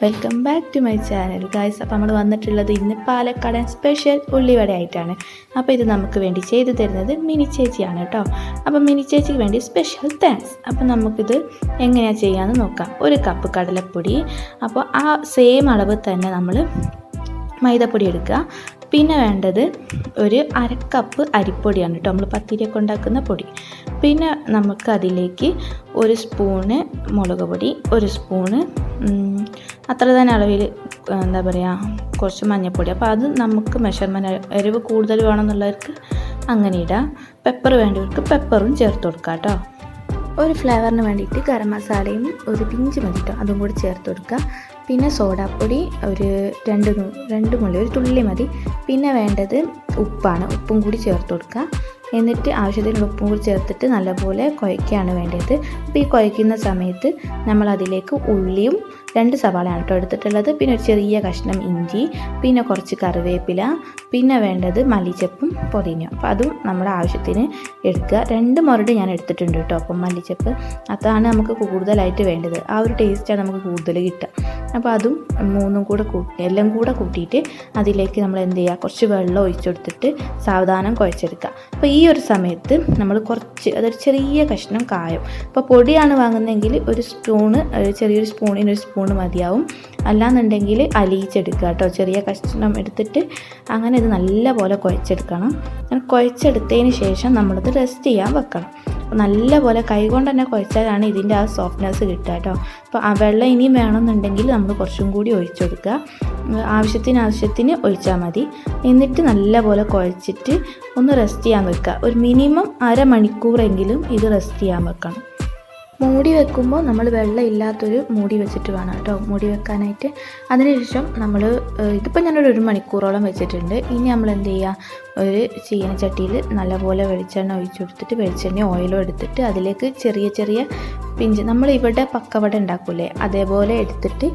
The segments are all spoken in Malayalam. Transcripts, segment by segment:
Welcome back to my channel guys. അപ്പോൾ നമ്മൾ വന്നിട്ടുള്ളത് ഇന്ന് പാലക്കാടൻ സ്പെഷ്യൽ ഉള്ളിവട ആയിട്ടാണ്. അപ്പോൾ ഇത് നമുക്ക് വേണ്ടി ചെയ്തു തരുന്നത് മിനി ചേച്ചിയാണ് കേട്ടോ. അപ്പോൾ മിനി ചേച്ചിക്ക് വേണ്ടി സ്പെഷ്യൽ താങ്ക്സ്. അപ്പോൾ നമുക്കിത് എങ്ങനെയാണ് ചെയ്യാമെന്ന് നോക്കാം. 1 കപ്പ് കടലപ്പൊടി, അപ്പോൾ ആ സെയിം അളവ് തന്നെ നമ്മൾ മൈദപ്പൊടി എടുക്കുക. പിന്നെ വേണ്ടത് ഒരു 1/2 കപ്പ് അരിപ്പൊടിയാണ് കേട്ടോ, നമ്മൾ പത്തിരിയൊക്കെ ഉണ്ടാക്കുന്ന പൊടി. പിന്നെ നമുക്ക് അതിലേക്ക് 1 സ്പൂണ് മുളക് പൊടി, 1 സ്പൂണ് അത്ര തന്നെ അളവിൽ എന്താ പറയുക കുറച്ച് മഞ്ഞൾപ്പൊടി. അപ്പോൾ അത് നമുക്ക് മെഷർമെൻറ്റ്, എരിവ് കൂടുതൽ വേണമെന്നുള്ളവർക്ക് അങ്ങനെ ഇടാം. പെപ്പർ വേണ്ടവർക്ക് പെപ്പറും ചേർത്ത് കൊടുക്കാം കേട്ടോ. ഒരു ഫ്ലേവറിന് വേണ്ടിയിട്ട് ഗരം മസാലയും ഒരു പിഞ്ച് മതി കേട്ടോ, അതും കൂടി ചേർത്ത് കൊടുക്കുക. പിന്നെ സോഡാപ്പൊടി ഒരു 2 മുള്ളി, ഒരു തുള്ളി മതി. പിന്നെ വേണ്ടത് ഉപ്പാണ്, ഉപ്പും കൂടി ചേർത്ത് കൊടുക്കുക. എന്നിട്ട് ആവശ്യത്തിന് ഉപ്പും കൂടി ചേർത്തിട്ട് നല്ലപോലെ കുഴയ്ക്കുകയാണ് വേണ്ടത്. അപ്പോൾ ഈ കുഴയ്ക്കുന്ന സമയത്ത് നമ്മൾ അതിലേക്ക് ഉള്ളിയും 2 സവാളയാണ് കേട്ടോ എടുത്തിട്ടുള്ളത്. പിന്നെ ഒരു ചെറിയ കഷ്ണം ഇഞ്ചി, പിന്നെ കുറച്ച് കറിവേപ്പില, പിന്നെ വേണ്ടത് മല്ലിച്ചപ്പും പുതിനയും. അപ്പോൾ അതും നമ്മുടെ ആവശ്യത്തിന് എടുക്കുക. 2 മുരട് ഞാൻ എടുത്തിട്ടുണ്ട് കേട്ടോ. അപ്പം മല്ലിച്ചപ്പ് അതാണ് നമുക്ക് കൂടുതലായിട്ട് വേണ്ടത്, ആ ഒരു ടേസ്റ്റാണ് നമുക്ക് കൂടുതൽ കിട്ടുക. അപ്പോൾ അതും 3 കൂടെ എല്ലാം കൂടെ കൂട്ടിയിട്ട് അതിലേക്ക് നമ്മൾ എന്ത് ചെയ്യുക, കുറച്ച് വെള്ളം ഒഴിച്ചെടുത്തിട്ട് സാവധാനം കുഴച്ചെടുക്കുക. അപ്പോൾ ഈ ഒരു സമയത്ത് നമ്മൾ കുറച്ച്, അതൊരു ചെറിയ കഷ്ണം കായം, അപ്പോൾ പൊടിയാണ് വാങ്ങുന്നതെങ്കിൽ ഒരു സ്പൂണ്, ചെറിയൊരു സ്പൂണിന് 1 സ്പൂണ് മതിയാവും. അല്ലാന്നുണ്ടെങ്കിൽ അലിയിച്ചെടുക്കുക കേട്ടോ, ചെറിയ കഷ്ണം എടുത്തിട്ട് അങ്ങനെ ഇത് നല്ലപോലെ കുഴച്ചെടുക്കണം. അങ്ങനെ കുഴച്ചെടുത്തതിന് ശേഷം നമ്മളിത് റെസ്റ്റ് ചെയ്യാൻ വെക്കണം. അപ്പോൾ നല്ലപോലെ കൈകൊണ്ട് തന്നെ കുഴച്ചാലാണ് ഇതിൻ്റെ ആ സോഫ്റ്റ്നെസ് കിട്ടുക കേട്ടോ. അപ്പോൾ ആ വെള്ളം ഇനിയും വേണമെന്നുണ്ടെങ്കിൽ നമ്മൾ കുറച്ചും കൂടി ഒഴിച്ചു കൊടുക്കുക, ആവശ്യത്തിന് ഒഴിച്ചാൽ മതി. എന്നിട്ട് നല്ലപോലെ കുഴച്ചിട്ട് ഒന്ന് റെസ്റ്റ് ചെയ്യാൻ വെക്കുക. ഒരു മിനിമം 1/2 മണിക്കൂറെങ്കിലും ഇത് റെസ്റ്റ് ചെയ്യാൻ വെക്കണം. മൂടി വെക്കുമ്പോൾ നമ്മൾ വെള്ളം ഇല്ലാത്തൊരു മൂടി വെച്ചിട്ട് വേണം കേട്ടോ മൂടി വെക്കാനായിട്ട്. അതിനുശേഷം നമ്മൾ ഇതിപ്പോൾ ഞാനൊരു 1 മണിക്കൂറോളം വെച്ചിട്ടുണ്ട്. ഇനി നമ്മൾ എന്ത് ചെയ്യുക, ഒരു ചീനച്ചട്ടിയിൽ നല്ലപോലെ വെളിച്ചെണ്ണ ഒഴിച്ചു കൊടുത്തിട്ട്, വെളിച്ചെണ്ണ ഓയിലും എടുത്തിട്ട് അതിലേക്ക് ചെറിയ ചെറിയ പിഞ്ച്, നമ്മൾ ഇവിടെ പക്കവട ഉണ്ടാക്കൂലേ അതേപോലെ എടുത്തിട്ട്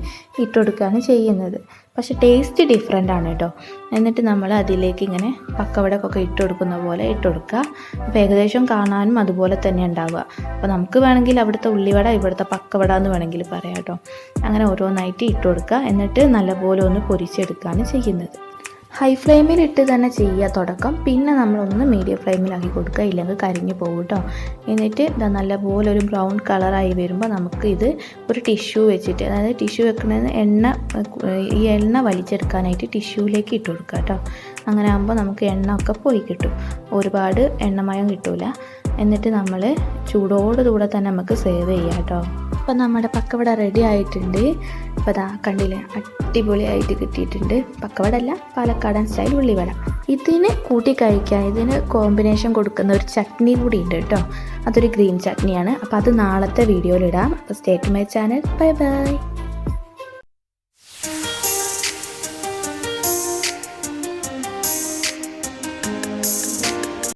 ഇട്ട് കൊടുക്കുകയാണ് ചെയ്യുന്നത്. പക്ഷേ ടേസ്റ്റ് ഡിഫറെൻ്റ് ആണ് കേട്ടോ. എന്നിട്ട് നമ്മൾ അതിലേക്ക് ഇങ്ങനെ പക്കവടക്കൊക്കെ ഇട്ട് കൊടുക്കുന്ന പോലെ ഇട്ട് കൊടുക്കുക. അപ്പോൾ ഏകദേശം കാണാനും അതുപോലെ തന്നെ ഉണ്ടാവുക. അപ്പോൾ നമുക്ക് വേണമെങ്കിൽ അവിടുത്തെ ഉള്ളിവട, ഇവിടുത്തെ പക്കവട എന്ന് വേണമെങ്കിൽ പറയാം കേട്ടോ. അങ്ങനെ ഓരോന്നായിട്ട് ഇട്ട് കൊടുക്കുക. എന്നിട്ട് നല്ലപോലെ ഒന്ന് പൊരിച്ചെടുക്കുകയാണ് ചെയ്യുന്നത്. ഹൈ ഫ്ലെയിമിലിട്ട് തന്നെ ചെയ്യുക തുടക്കം, പിന്നെ നമ്മളൊന്ന് മീഡിയം ഫ്ലെയിമിലാക്കി കൊടുക്കുക, ഇല്ലെങ്കിൽ കരിഞ്ഞു പോകും കേട്ടോ. എന്നിട്ട് നല്ലപോലെ ഒരു ബ്രൗൺ കളറായി വരുമ്പോൾ നമുക്ക് ഇത് ഒരു ടിഷ്യൂ വെച്ചിട്ട്, അതായത് ടിഷ്യൂ വെക്കുന്നതിന് ഈ എണ്ണ വലിച്ചെടുക്കാനായിട്ട് ടിഷ്യൂവിലേക്ക് ഇട്ട് കൊടുക്കുക കേട്ടോ. അങ്ങനെ ആകുമ്പോൾ നമുക്ക് എണ്ണ ഒക്കെ പോയി കിട്ടും, ഒരുപാട് എണ്ണമയം കിട്ടില്ല. എന്നിട്ട് നമ്മൾ ചൂടോടുകൂടെ തന്നെ നമുക്ക് സേവ് ചെയ്യാം കേട്ടോ. അപ്പോൾ നമ്മുടെ പക്കവട റെഡി ആയിട്ടുണ്ട്. അപ്പോൾ അതാ കണ്ടില്ലേ, അടിപൊളിയായിട്ട് കിട്ടിയിട്ടുണ്ട്. പക്കവട അല്ല, പാലക്കാടൻ സ്റ്റൈൽ ഉള്ളിവട. ഇതിന് കൂട്ടി കഴിക്കാൻ, ഇതിന് കോമ്പിനേഷൻ കൊടുക്കുന്ന ഒരു ചട്നി കൂടി ഉണ്ട് കേട്ടോ. അതൊരു ഗ്രീൻ ചട്നിയാണ്. അപ്പോൾ അത് നാളത്തെ വീഡിയോയിലിടാം. അപ്പോൾ stay to my channel. Bye by.